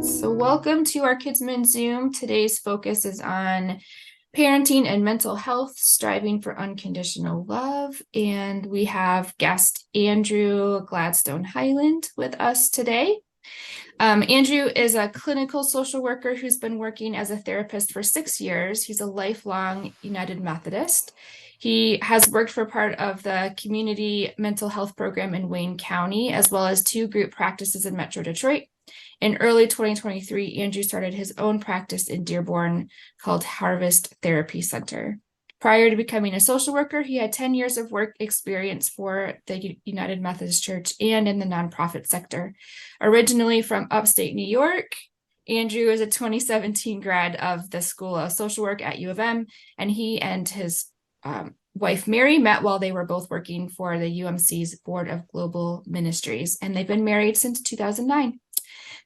So welcome to our Kidsman Zoom. Today's focus is on parenting and mental health, striving for unconditional love. And we have guest Andrew Gladstone-Highland with us today. Andrew is a clinical social worker who's been working as a therapist for 6 years. He's a lifelong United Methodist. He has worked for part of the community mental health program in Wayne County, as well as 2 group practices in Metro Detroit. In early 2023, Andrew started his own practice in Dearborn called Harvest Therapy Center. Prior to becoming a social worker, he had 10 years of work experience for the United Methodist Church and in the nonprofit sector. Originally from upstate New York, Andrew is a 2017 grad of the School of Social Work at U of M, and he and his wife Mary met while they were both working for the UMC's Board of Global Ministries, and they've been married since 2009.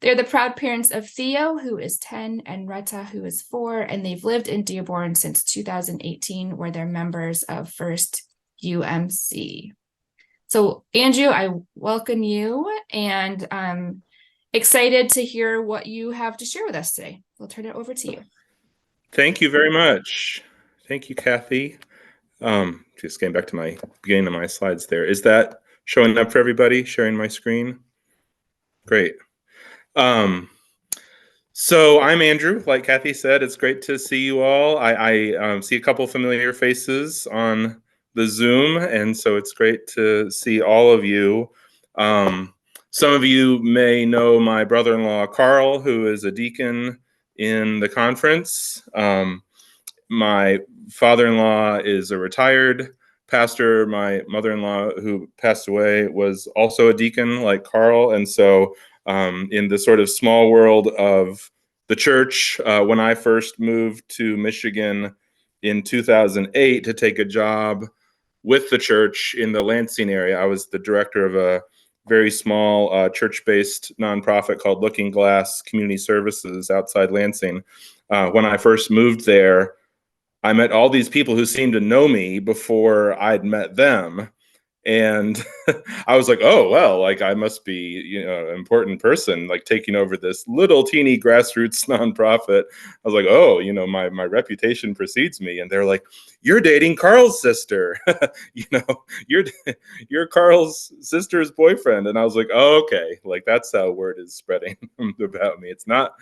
They're the proud parents of Theo, who is 10, and Retta, who is 4, and they've lived in Dearborn since 2018, where they're members of First UMC. So, Andrew, I welcome you, and I'm excited to hear what you have to share with us today. I'll turn it over to you. Thank you very much. Thank you, Kathy. Just getting back to my beginning of my slides there. Is that showing up for everybody, sharing my screen? Great. So I'm Andrew, like Kathy said, it's great to see you all. I see a couple familiar faces on the Zoom, and so it's great to see all of you. Some of you may know my brother-in-law, Carl, who is a deacon in the conference. My father-in-law is a retired pastor. My mother-in-law, who passed away, was also a deacon like Carl. And so in the sort of small world of the church, when I first moved to Michigan in 2008 to take a job with the church in the Lansing area, I was the director of a very small church-based nonprofit called Looking Glass Community Services outside Lansing. When I first moved there, I met all these people who seemed to know me before I'd met them. And I was like, oh, well, like I must be, an important person, like taking over this little teeny grassroots nonprofit. I was like, oh, my reputation precedes me. And they're like, you're dating Carl's sister, you're Carl's sister's boyfriend. And I was like, oh, okay, like that's how word is spreading about me. It's not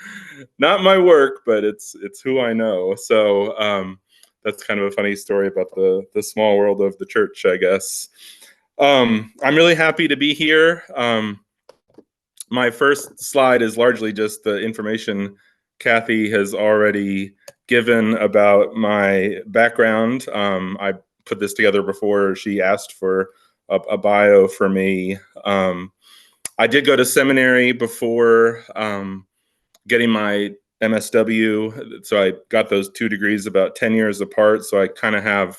my work, but it's who I know. So that's kind of a funny story about the small world of the church, I guess. I'm really happy to be here. My first slide is largely just the information Kathy has already given about my background. I put this together before she asked for a bio for me. I did go to seminary before getting my MSW, so I got those 2 degrees about 10 years apart, so I kind of have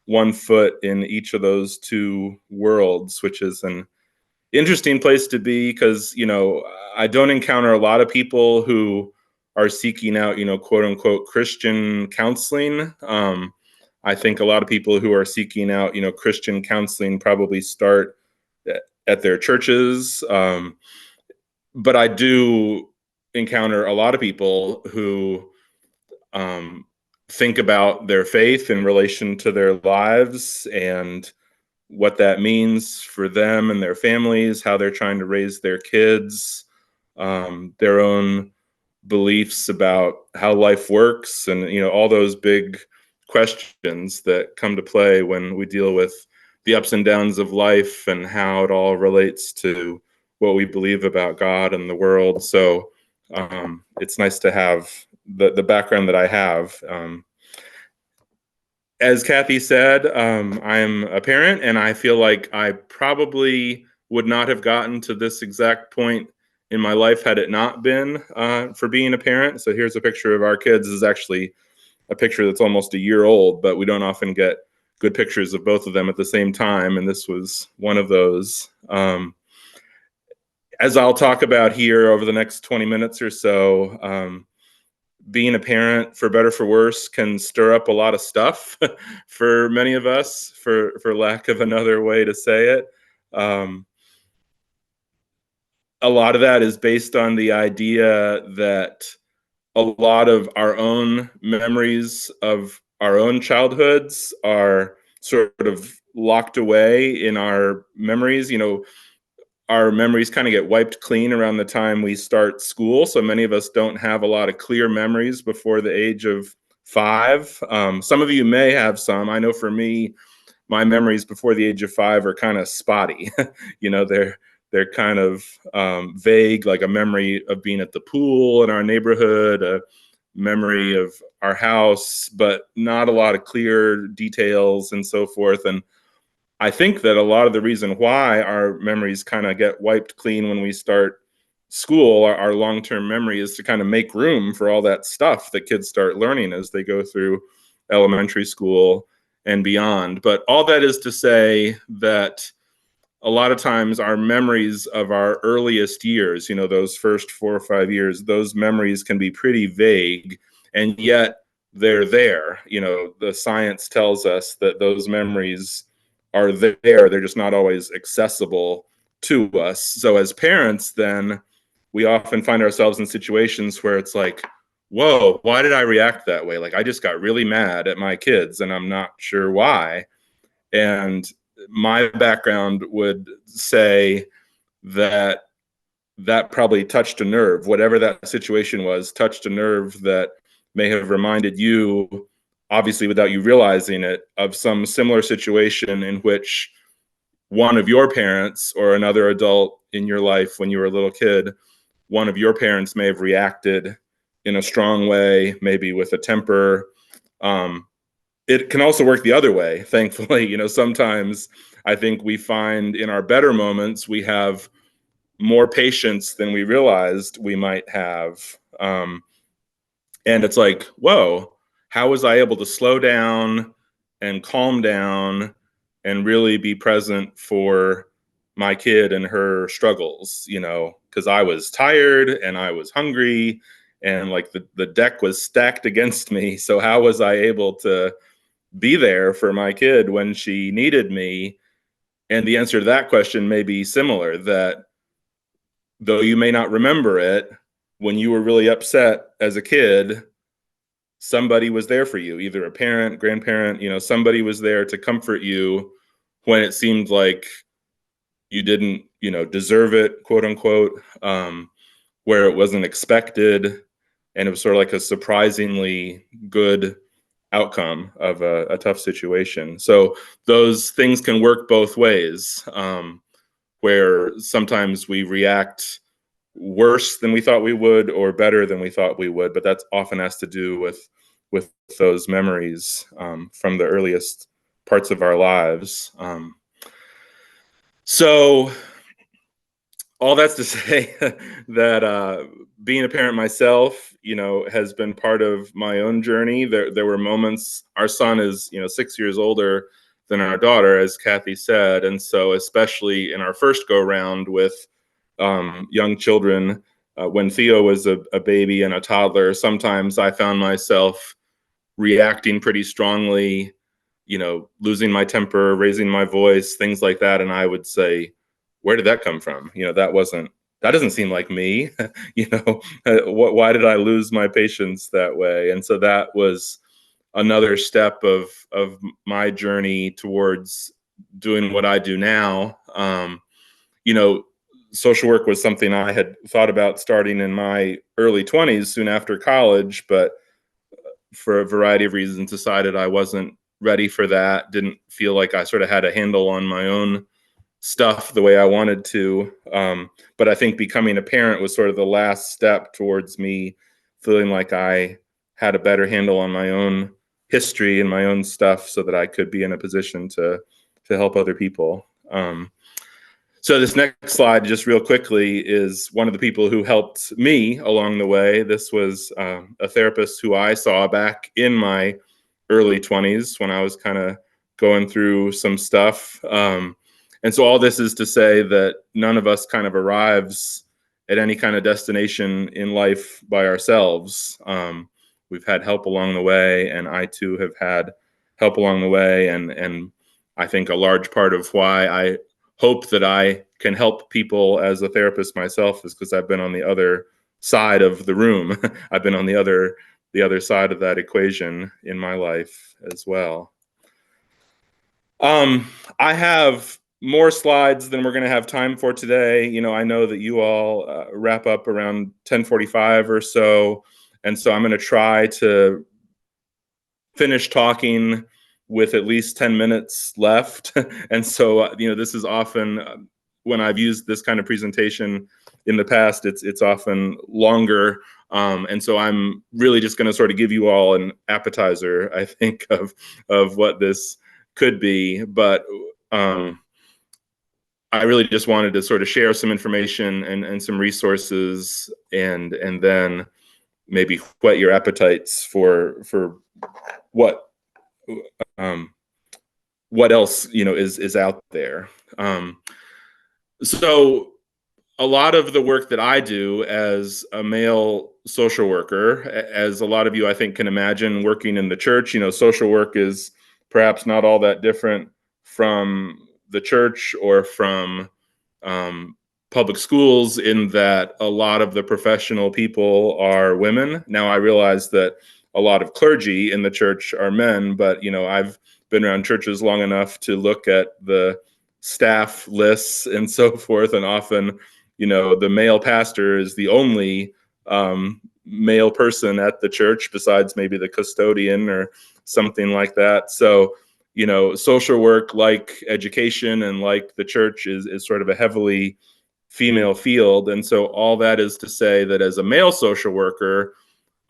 one foot in each of those 2 worlds, which is an interesting place to be because, I don't encounter a lot of people who are seeking out, quote unquote, Christian counseling. I think a lot of people who are seeking out, Christian counseling probably start at their churches. But I do encounter a lot of people who think about their faith in relation to their lives and what that means for them and their families, how they're trying to raise their kids, their own beliefs about how life works, and all those big questions that come to play when we deal with the ups and downs of life and how it all relates to what we believe about God and the world. So it's nice to have the background that I have. As Kathy said, I'm a parent, and I feel like I probably would not have gotten to this exact point in my life had it not been for being a parent. So here's a picture of our kids. This is actually a picture that's almost a year old, but we don't often get good pictures of both of them at the same time, and this was one of those. As I'll talk about here over the next 20 minutes or so, being a parent, for better for worse, can stir up a lot of stuff for many of us, for lack of another way to say it. a lot of that is based on the idea that a lot of our own memories of our own childhoods are sort of locked away in our memories. Our memories kind of get wiped clean around the time we start school. So many of us don't have a lot of clear memories before the age of 5. Some of you may have some. I know for me, my memories before the age of 5 are kind of spotty. They're kind of vague, like a memory of being at the pool in our neighborhood, a memory of our house, but not a lot of clear details and so forth. And I think that a lot of the reason why our memories kind of get wiped clean when we start school, our long-term memory, is to kind of make room for all that stuff that kids start learning as they go through elementary school and beyond. But all that is to say that a lot of times our memories of our earliest years, those first 4 or 5 years, those memories can be pretty vague, and yet they're there. The science tells us that those memories are there. They're just not always accessible to us. So as parents, then we often find ourselves in situations where it's like, whoa, why did I react that way? Like, I just got really mad at my kids and I'm not sure why. And my background would say that that probably touched a nerve. Whatever that situation was, touched a nerve that may have reminded you, obviously without you realizing it, of some similar situation in which one of your parents or another adult in your life when you were a little kid, one of your parents may have reacted in a strong way, maybe with a temper. It can also work the other way, thankfully. Sometimes I think we find in our better moments, we have more patience than we realized we might have. And it's like, whoa, how was I able to slow down and calm down and really be present for my kid and her struggles, because I was tired and I was hungry and like the deck was stacked against me. So how was I able to be there for my kid when she needed me? And the answer to that question may be similar, that though you may not remember it, when you were really upset as a kid, somebody was there for you, either a parent, grandparent, somebody was there to comfort you when it seemed like you didn't, deserve it, quote unquote, where it wasn't expected. And it was sort of like a surprisingly good outcome of a tough situation. So those things can work both ways, where sometimes we react worse than we thought we would or better than we thought we would, but that often has to do with those memories from the earliest parts of our lives. So all that's to say that being a parent myself, has been part of my own journey. There were moments. Our son is, 6 years older than our daughter, as Kathy said, and so especially in our first go round with young children, when Theo was a baby and a toddler, sometimes I found myself reacting pretty strongly, losing my temper, raising my voice, things like that, and I would say, where did that come from? That doesn't seem like me. Why did I lose my patience that way? And so that was another step of my journey towards doing what I do now. You know, Social work was something I had thought about starting in my early 20s, soon after college, but for a variety of reasons decided I wasn't ready for that. Didn't feel like I sort of had a handle on my own stuff the way I wanted to. But I think becoming a parent was sort of the last step towards me feeling like I had a better handle on my own history and my own stuff so that I could be in a position to help other people. So this next slide, just real quickly, is one of the people who helped me along the way. This was a therapist who I saw back in my early 20s when I was kind of going through some stuff. And so all this is to say that none of us kind of arrives at any kind of destination in life by ourselves. We've had help along the way, and I too have had help along the way. And I think a large part of why I hope that I can help people as a therapist myself is because I've been on the other side of the room. I've been on the other side of that equation in my life as well. I have more slides than we're going to have time for today. I know that you all wrap up around 10:45 or so, and so I'm going to try to finish talking with at least 10 minutes left. And so, this is often when I've used this kind of presentation in the past, it's often longer. And so I'm really just going to sort of give you all an appetizer, I think, of what this could be. But I really just wanted to sort of share some information and some resources, and then maybe whet your appetites for what what else is out there. So a lot of the work that I do as a male social worker, as a lot of you I think can imagine, working in the church, social work is perhaps not all that different from the church or from public schools, in that a lot of the professional people are women. Now, I realize that a lot of clergy in the church are men, but I've been around churches long enough to look at the staff lists and so forth, and often, the male pastor is the only male person at the church, besides maybe the custodian or something like that. So, social work, like education and like the church, is sort of a heavily female field. And so all that is to say that as a male social worker,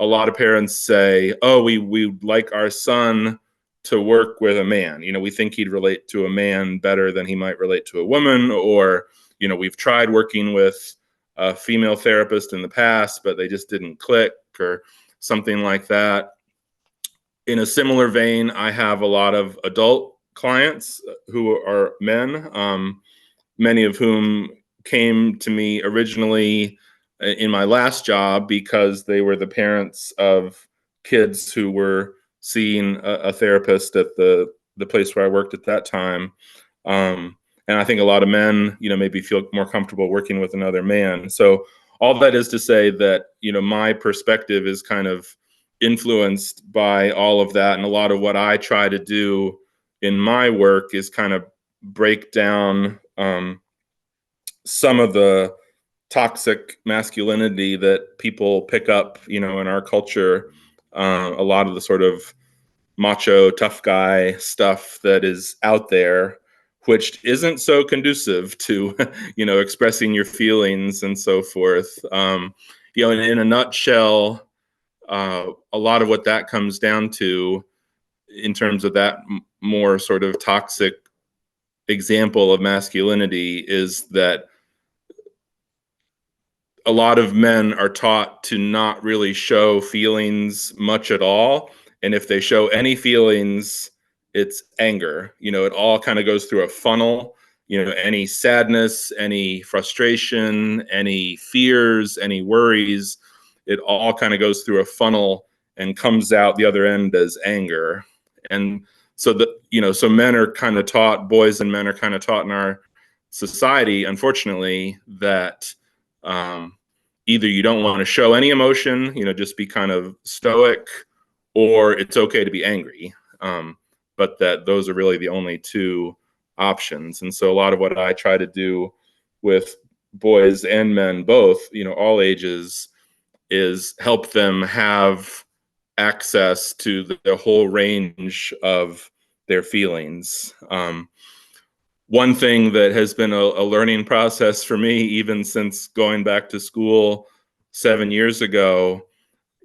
a lot of parents say, oh, we'd like our son to work with a man. We think he'd relate to a man better than he might relate to a woman. Or, we've tried working with a female therapist in the past, but they just didn't click, or something like that. In a similar vein, I have a lot of adult clients who are men, many of whom came to me originally in my last job because they were the parents of kids who were seeing a therapist at the place where I worked at that time. And I think a lot of men, maybe feel more comfortable working with another man. So all that is to say that, my perspective is kind of influenced by all of that. And a lot of what I try to do in my work is kind of break down some of the toxic masculinity that people pick up, in our culture. A lot of the sort of macho, tough guy stuff that is out there, which isn't so conducive to, expressing your feelings and so forth. In a nutshell, a lot of what that comes down to, in terms of that more sort of toxic example of masculinity, is that a lot of men are taught to not really show feelings much at all. And if they show any feelings, it's anger. It all kind of goes through a funnel. Any sadness, any frustration, any fears, any worries, it all kind of goes through a funnel and comes out the other end as anger. And so so men are kind of taught, boys and men are kind of taught in our society, unfortunately, that either you don't want to show any emotion, just be kind of stoic, or it's okay to be angry. But that those are really the only two options. And so a lot of what I try to do with boys and men, both, all ages, is help them have access to the whole range of their feelings. One thing that has been a learning process for me, even since going back to school 7 years ago,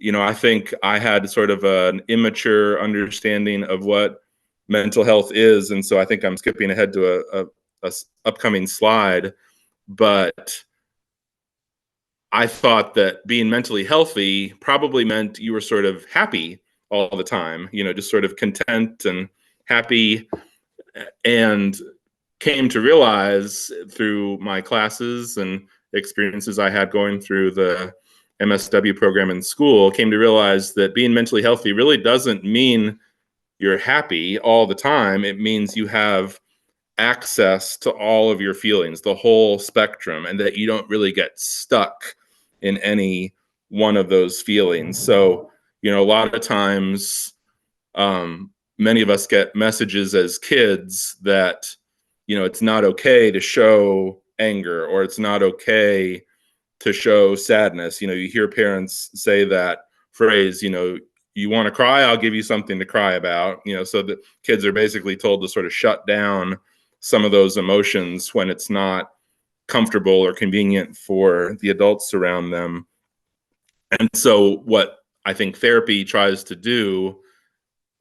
I think I had sort of an immature understanding of what mental health is. And so I think I'm skipping ahead to a upcoming slide. But I thought that being mentally healthy probably meant you were sort of happy all the time, just sort of content and happy. And came to realize through my classes and experiences I had going through the MSW program in school, came to realize that being mentally healthy really doesn't mean you're happy all the time. It means you have access to all of your feelings, the whole spectrum, and that you don't really get stuck in any one of those feelings. So, a lot of times, many of us get messages as kids that, it's not okay to show anger, or it's not okay to show sadness. You hear parents say that phrase, you want to cry, I'll give you something to cry about. So the kids are basically told to sort of shut down some of those emotions when it's not comfortable or convenient for the adults around them. And so what I think therapy tries to do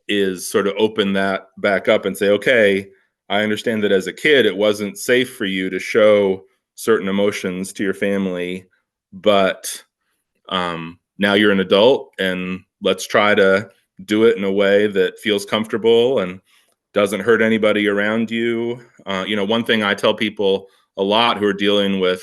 is sort of open that back up and say, okay, I understand that as a kid, it wasn't safe for you to show certain emotions to your family, but now you're an adult, and let's try to do it in a way that feels comfortable and doesn't hurt anybody around you. One thing I tell people a lot who are dealing with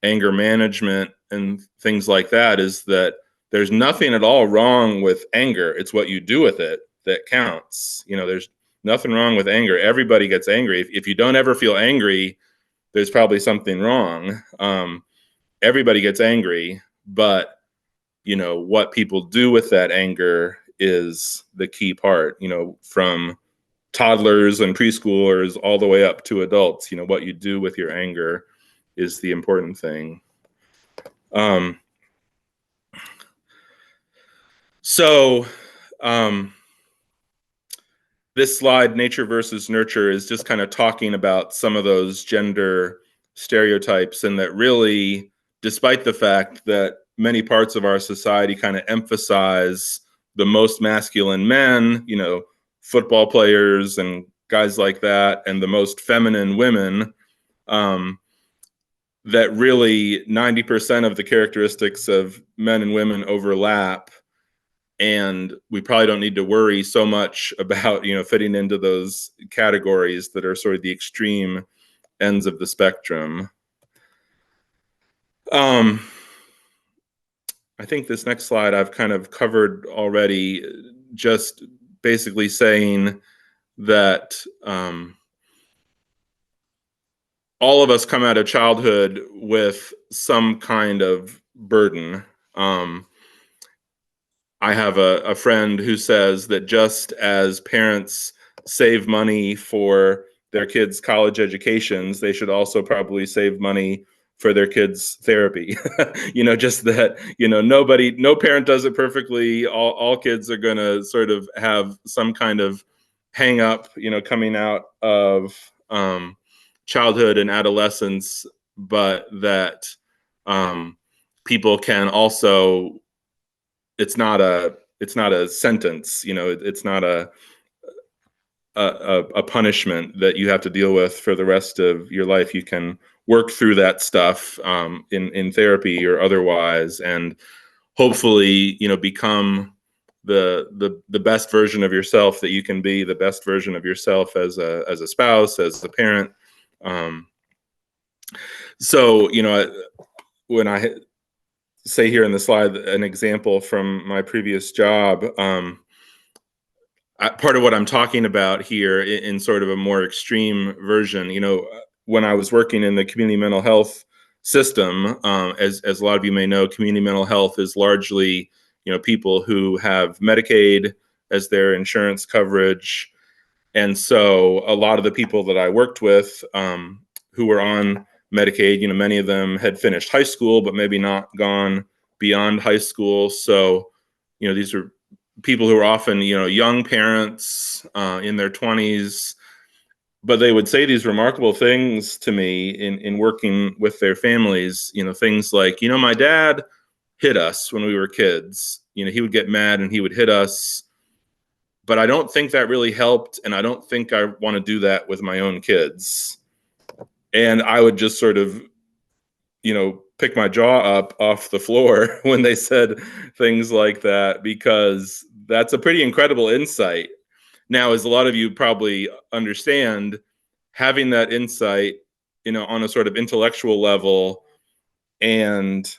anger management and things like that is that there's nothing at all wrong with anger. It's what you do with it that counts. There's nothing wrong with anger. Everybody gets angry. If you don't ever feel angry, there's probably something wrong. Everybody gets angry, but what people do with that anger is the key part. From toddlers and preschoolers all the way up to adults, what you do with your anger is the important thing. Um, so this slide, nature versus nurture, is just kind of talking about some of those gender stereotypes, and that really, despite the fact that many parts of our society kind of emphasize the most masculine men, football players and guys like that, and the most feminine women, that really 90% of the characteristics of men and women overlap. And we probably don't need to worry so much about, fitting into those categories that are sort of the extreme ends of the spectrum. I think this next slide I've kind of covered already, just basically saying that all of us come out of childhood with some kind of burden. I have a friend who says that just as parents save money for their kids' college educations, they should also probably save money for their kids' therapy. Just that, no parent does it perfectly. All kids are going to sort of have some kind of hang up, coming out of childhood and adolescence, but that people can also, it's not a sentence, it's not a punishment that you have to deal with for the rest of your life. You can work through that stuff in therapy or otherwise, and hopefully, become the best version of yourself that you can be, the best version of yourself as a spouse, as a parent. So, when I say here in the slide an example from my previous job, part of what I'm talking about here in sort of a more extreme version, when I was working in the community mental health system, as a lot of you may know, community mental health is largely, people who have Medicaid as their insurance coverage. And so a lot of the people that I worked with who were on Medicaid, many of them had finished high school, but maybe not gone beyond high school. So, these are people who are often, young parents in their 20s, but they would say these remarkable things to me in working with their families, things like, my dad hit us when we were kids. He would get mad and he would hit us, but I don't think that really helped. And I don't think I want to do that with my own kids. And I would just sort of, pick my jaw up off the floor when they said things like that, because that's a pretty incredible insight. Now, as a lot of you probably understand, having that insight, on a sort of intellectual level, and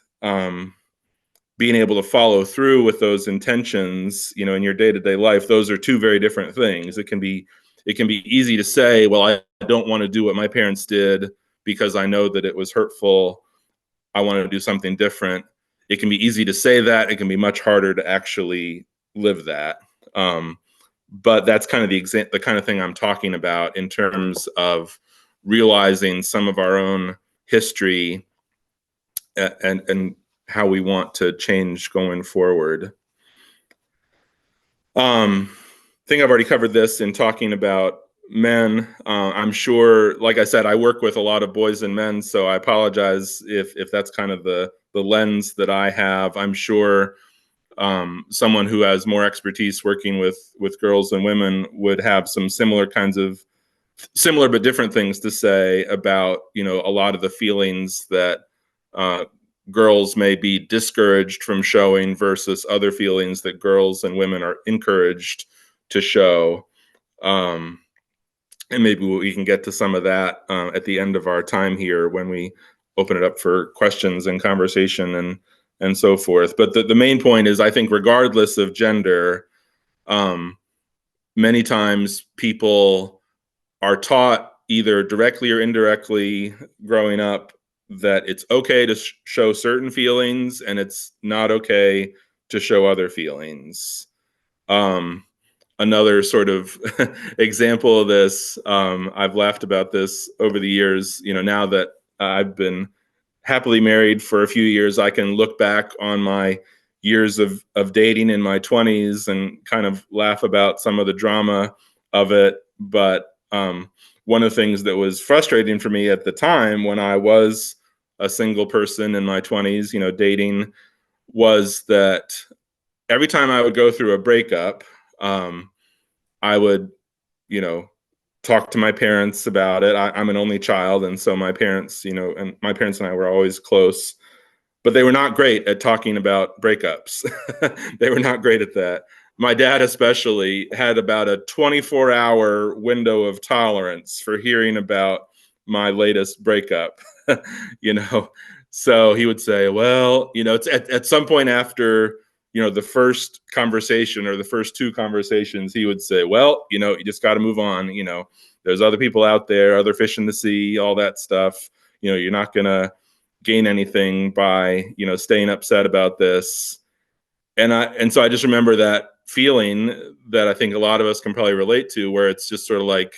being able to follow through with those intentions, in your day-to-day life, those are two very different things. It can be it can be easy to say, well, I don't want to do what my parents did because I know that it was hurtful. I want to do something different. It can be easy to say that. It can be much harder to actually live that. But that's kind of the kind of thing I'm talking about in terms of realizing some of our own history and how we want to change going forward. I think I've already covered this in talking about men. I'm sure, like I said, I work with a lot of boys and men, so I apologize if that's kind of the lens that I have. I'm sure someone who has more expertise working with girls and women would have some similar but different things to say about, you know, a lot of the feelings that girls may be discouraged from showing versus other feelings that girls and women are encouraged to show. And maybe we can get to some of that at the end of our time here when we open it up for questions and conversation and so forth. But the main point is, I think regardless of gender, many times people are taught either directly or indirectly growing up that it's okay to show certain feelings and it's not okay to show other feelings. Another sort of example of this, I've laughed about this over the years. You know, now that I've been happily married for a few years, I can look back on my years of dating in my 20s and kind of laugh about some of the drama of it. But one of the things that was frustrating for me at the time when I was a single person in my 20s, you know, dating, was that every time I would go through a breakup, I would, you know, talk to my parents about it. I'm an only child, and so my parents, you know, and my parents and I were always close, but they were not great at talking about breakups. They were not great at that. My dad especially had about a 24-hour window of tolerance for hearing about my latest breakup. You know, so he would say, well, you know, it's at some point after, you know, the first conversation or the first two conversations, he would say, well, you know, you just got to move on. You know, there's other people out there, other fish in the sea, all that stuff. You know, you're not going to gain anything by, you know, staying upset about this. And so I just remember that feeling that I think a lot of us can probably relate to, where it's just sort of like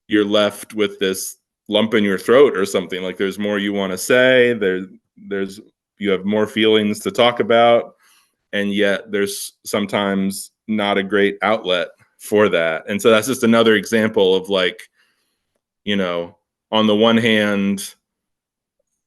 you're left with this lump in your throat or something. Like there's more you want to say, there's you have more feelings to talk about, and yet there's sometimes not a great outlet for that. And so that's just another example of, like, you know, on the one hand,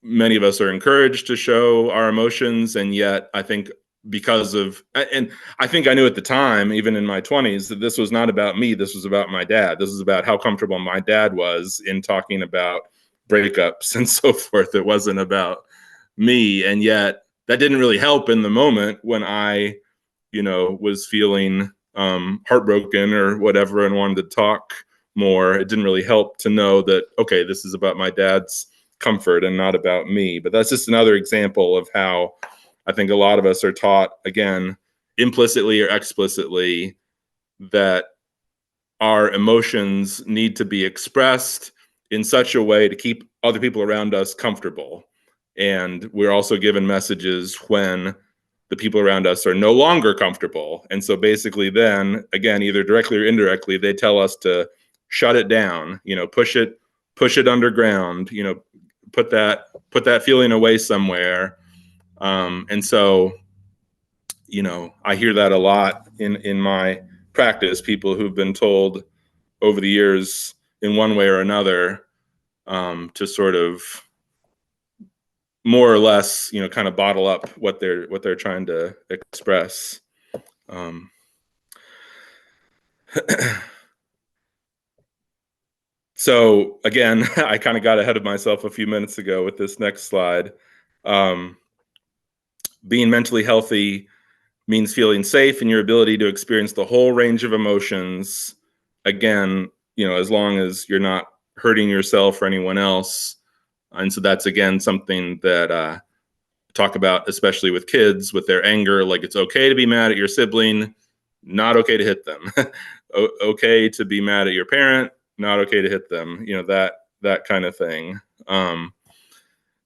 many of us are encouraged to show our emotions, and yet I think because of, and I think I knew at the time, even in my 20s, that this was not about me, this was about my dad. This is about how comfortable my dad was in talking about breakups and so forth. It wasn't about me. And yet that didn't really help in the moment when I, you know, was feeling heartbroken or whatever and wanted to talk more. It didn't really help to know that, okay, this is about my dad's comfort and not about me. But that's just another example of how I think a lot of us are taught, again, implicitly or explicitly, that our emotions need to be expressed in such a way to keep other people around us comfortable. And we're also given messages when the people around us are no longer comfortable. And so basically then, again, either directly or indirectly, they tell us to shut it down, you know, push it underground, you know, put that feeling away somewhere. And so, you know, I hear that a lot in my practice, people who've been told over the years in one way or another to sort of more or less, you know, kind of bottle up what they're trying to express. So again, I kind of got ahead of myself a few minutes ago with this next slide. Being mentally healthy means feeling safe in your ability to experience the whole range of emotions. Again, you know, as long as you're not hurting yourself or anyone else. And so that's, again, something that talk about, especially with kids, with their anger. Like, it's okay to be mad at your sibling, not okay to hit them. okay to be mad at your parent, not okay to hit them, that kind of thing.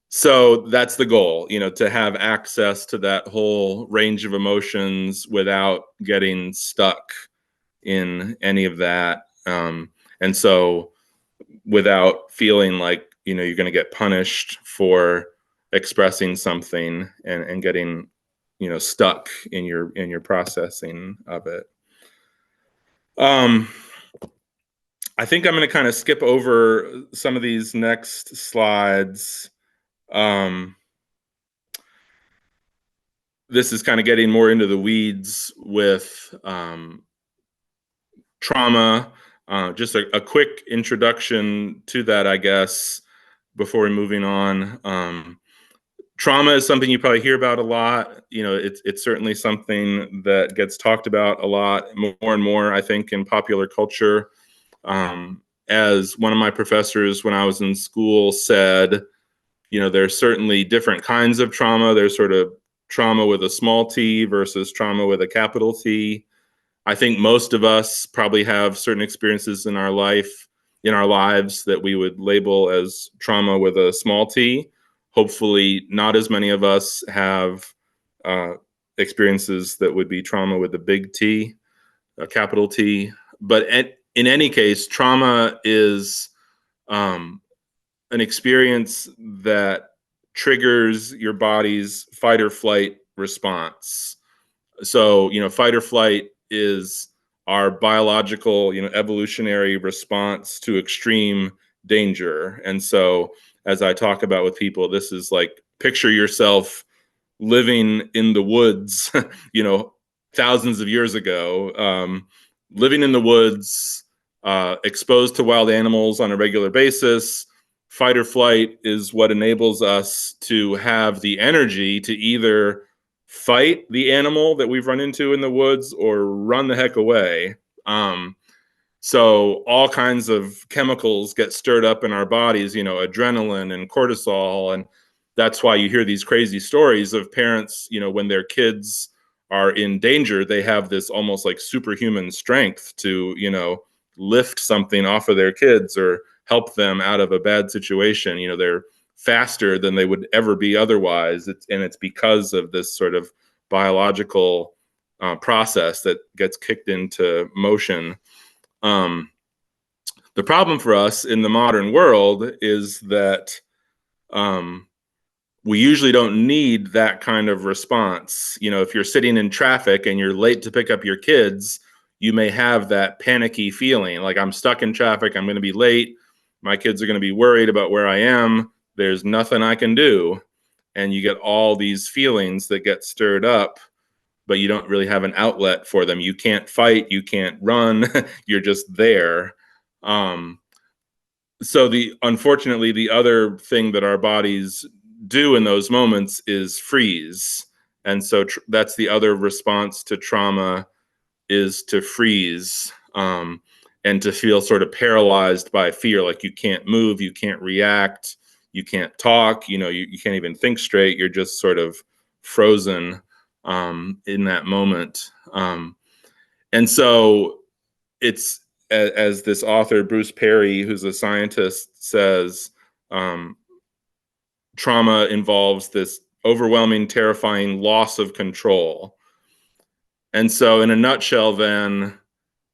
So that's the goal, to have access to that whole range of emotions without getting stuck in any of that. And so without feeling like, you're going to get punished for expressing something and getting, stuck in your processing of it. I think I'm going to kind of skip over some of these next slides. This is kind of getting more into the weeds with trauma. Just a quick introduction to that, I guess, before we're moving on. Trauma is something you probably hear about a lot. It's certainly something that gets talked about a lot, more and more, I think, in popular culture. As one of my professors when I was in school said, there's certainly different kinds of trauma. There's sort of trauma with a small t versus trauma with a capital T. I think most of us probably have certain experiences in our lives that we would label as trauma with a small t. Hopefully, not as many of us have experiences that would be trauma with a big T, a capital T. But in any case, trauma is an experience that triggers your body's fight or flight response. So, fight or flight is our biological, evolutionary response to extreme danger. And so, as I talk about with people, this is like picture yourself living in the woods, thousands of years ago, living in the woods, exposed to wild animals on a regular basis. Fight or flight is what enables us to have the energy to either fight the animal that we've run into in the woods or run the heck away. So all kinds of chemicals get stirred up in our bodies, adrenaline and cortisol. And that's why you hear these crazy stories of parents, when their kids are in danger, they have this almost like superhuman strength to, lift something off of their kids or help them out of a bad situation. They're faster than they would ever be otherwise. It's because of this sort of biological process that gets kicked into motion. The problem for us in the modern world is that we usually don't need that kind of response. If you're sitting in traffic and you're late to pick up your kids, you may have that panicky feeling like I'm stuck in traffic, I'm going to be late, my kids are going to be worried about where I am, there's nothing I can do. And you get all these feelings that get stirred up, but you don't really have an outlet for them. You can't fight, you can't run, you're just there. So unfortunately, the other thing that our bodies do in those moments is freeze. And so that's the other response to trauma, is to freeze, and to feel sort of paralyzed by fear, like you can't move, you can't react, you can't talk, you can't even think straight. You're just sort of frozen in that moment. And so it's, as this author, Bruce Perry, who's a scientist, says, trauma involves this overwhelming, terrifying loss of control. And so, in a nutshell, then,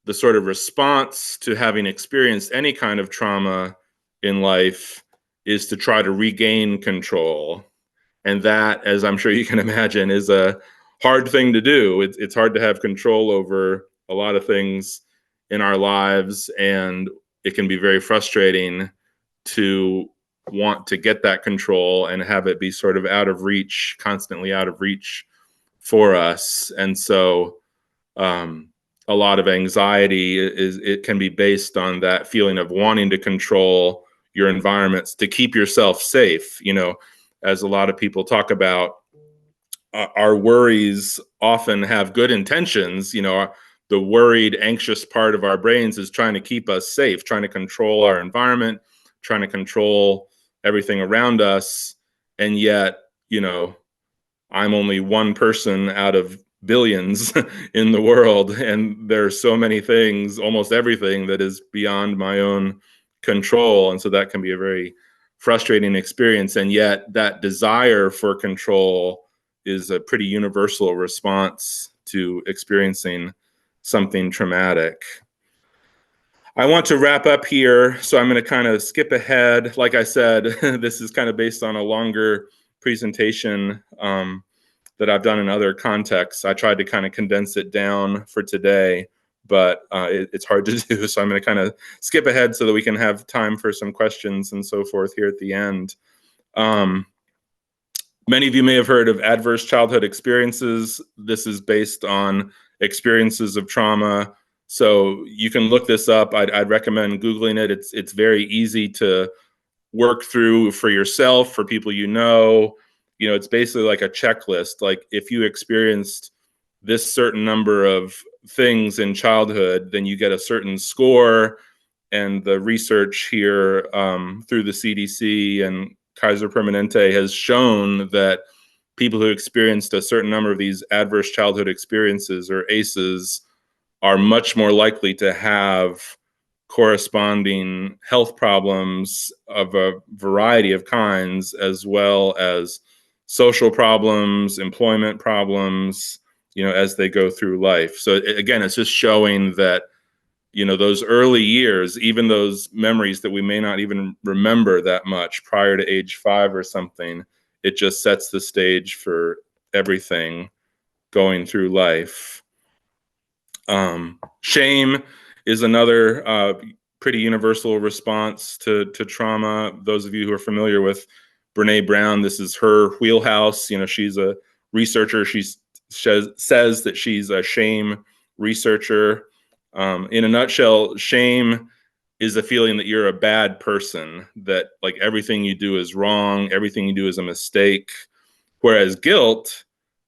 the sort of response to having experienced any kind of trauma in life is to try to regain control. And that, as I'm sure you can imagine, is a hard thing to do. It's hard to have control over a lot of things in our lives, and it can be very frustrating to want to get that control and have it be sort of out of reach, constantly out of reach for us. And so a lot of anxiety it can be based on that feeling of wanting to control your environments to keep yourself safe. As a lot of people talk about, our worries often have good intentions. The worried, anxious part of our brains is trying to keep us safe, trying to control our environment, trying to control everything around us. And yet, I'm only one person out of billions in the world, and there's so many things, almost everything, that is beyond my own control. And so that can be a very frustrating experience. And yet that desire for control is a pretty universal response to experiencing something traumatic. I want to wrap up here, so I'm going to kind of skip ahead. Like I said, this is kind of based on a longer presentation that I've done in other contexts. I tried to kind of condense it down for today, but it's hard to do. So I'm going to kind of skip ahead so that we can have time for some questions and so forth here at the end. Many of you may have heard of adverse childhood experiences. This is based on experiences of trauma. So you can look this up. I'd recommend Googling it. It's very easy to work through for yourself, for people you know. You know, it's basically like a checklist. Like if you experienced this certain number of things in childhood, then you get a certain score. And the research here through the CDC and Kaiser Permanente has shown that people who experienced a certain number of these adverse childhood experiences, or ACEs, are much more likely to have corresponding health problems of a variety of kinds, as well as social problems, employment problems, you know, as they go through life. So again, it's just showing that, you know, those early years, even those memories that we may not even remember that much prior to age 5 or something, it just sets the stage for everything going through life. Shame is another pretty universal response to trauma. Those of you who are familiar with Brene Brown, this is her wheelhouse. You know, she's a researcher. She says that she's a shame researcher. In a nutshell, shame is the feeling that you're a bad person, that like everything you do is wrong, everything you do is a mistake. Whereas guilt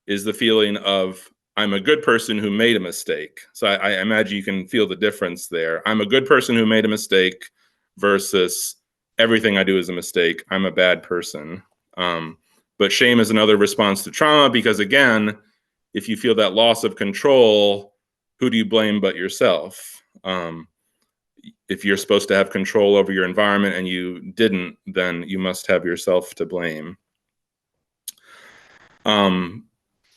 is the feeling of, I'm a good person who made a mistake. So I imagine you can feel the difference there. I'm a good person who made a mistake versus everything I do is a mistake. I'm a bad person. But shame is another response to trauma, because again, if you feel that loss of control, who do you blame but yourself? If you're supposed to have control over your environment and you didn't, then you must have yourself to blame.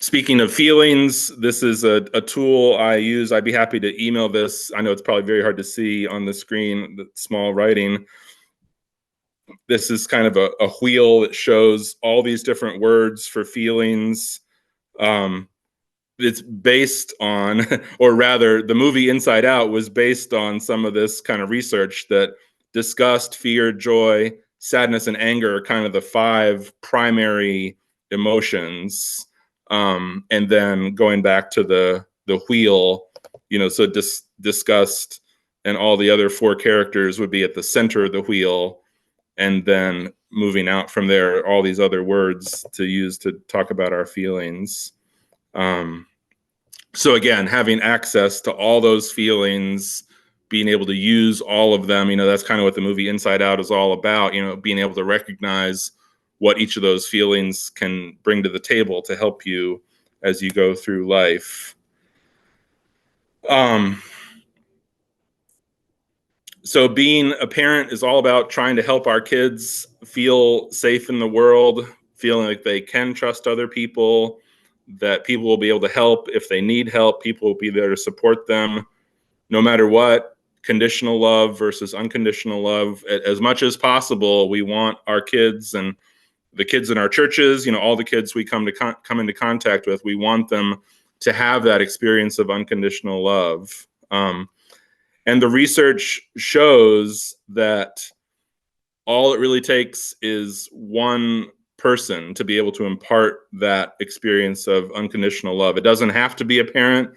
Speaking of feelings, this is a tool I use. I'd be happy to email this. I know it's probably very hard to see on the screen, the small writing. This is kind of a wheel that shows all these different words for feelings. It's based on, or rather, the movie Inside Out was based on some of this kind of research that disgust, fear, joy, sadness, and anger are kind of the 5 primary emotions. And then going back to the wheel, you know, so disgust and all the other 4 characters would be at the center of the wheel, and then moving out from there, all these other words to use to talk about our feelings. So again, having access to all those feelings, being able to use all of them, you know, that's kind of what the movie Inside Out is all about, you know, being able to recognize what each of those feelings can bring to the table to help you as you go through life. So being a parent is all about trying to help our kids feel safe in the world, feeling like they can trust other people, that people will be able to help if they need help, people will be there to support them, no matter what. Conditional love versus unconditional love. As much as possible, we want our kids and the kids in our churches, you know, all the kids we come into contact with, we want them to have that experience of unconditional love. And the research shows that all it really takes is one person to be able to impart that experience of unconditional love. It doesn't have to be a parent.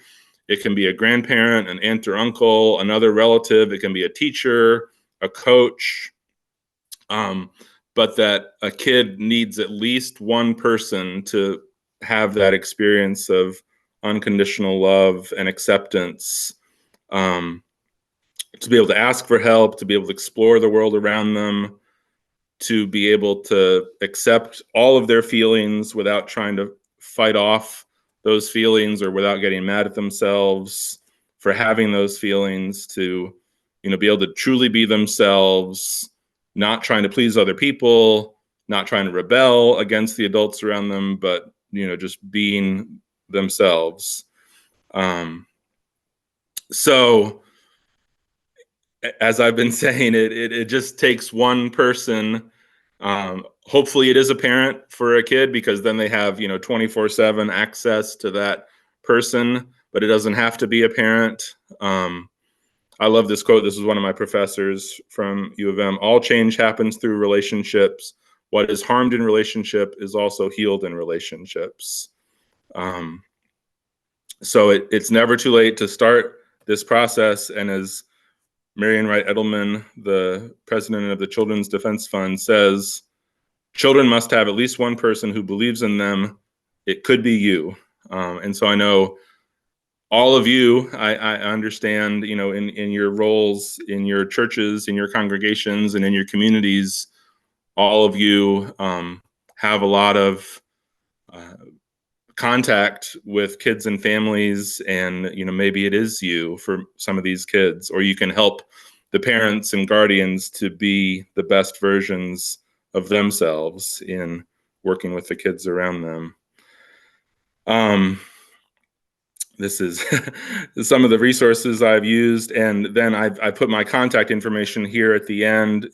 It can be a grandparent, an aunt or uncle, another relative. It can be a teacher, a coach. But that a kid needs at least one person to have that experience of unconditional love and acceptance, to be able to ask for help, to be able to explore the world around them, to be able to accept all of their feelings without trying to fight off those feelings, or without getting mad at themselves for having those feelings, to, be able to truly be themselves, not trying to please other people, not trying to rebel against the adults around them, but, just being themselves. So as I've been saying, it just takes one person. Hopefully it is a parent for a kid, because then they have 24/7 access to that person, but it doesn't have to be a parent. I love this quote. This is one of my professors from U of M. All change happens through relationships. What is harmed in relationship is also healed in relationships. So it's never too late to start this process. And as Marian Wright Edelman, the president of the Children's Defense Fund, says, children must have at least one person who believes in them. It could be you. And so I know all of you, I understand, in your roles, in your churches, in your congregations, and in your communities, all of you have a lot of contact with kids and families, and maybe it is you for some of these kids, or you can help the parents and guardians to be the best versions of themselves in working with the kids around them. This is some of the resources I've used, and then I put my contact information here at the end,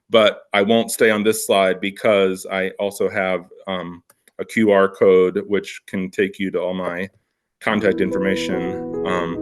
but I won't stay on this slide because I also have a QR code which can take you to all my contact information.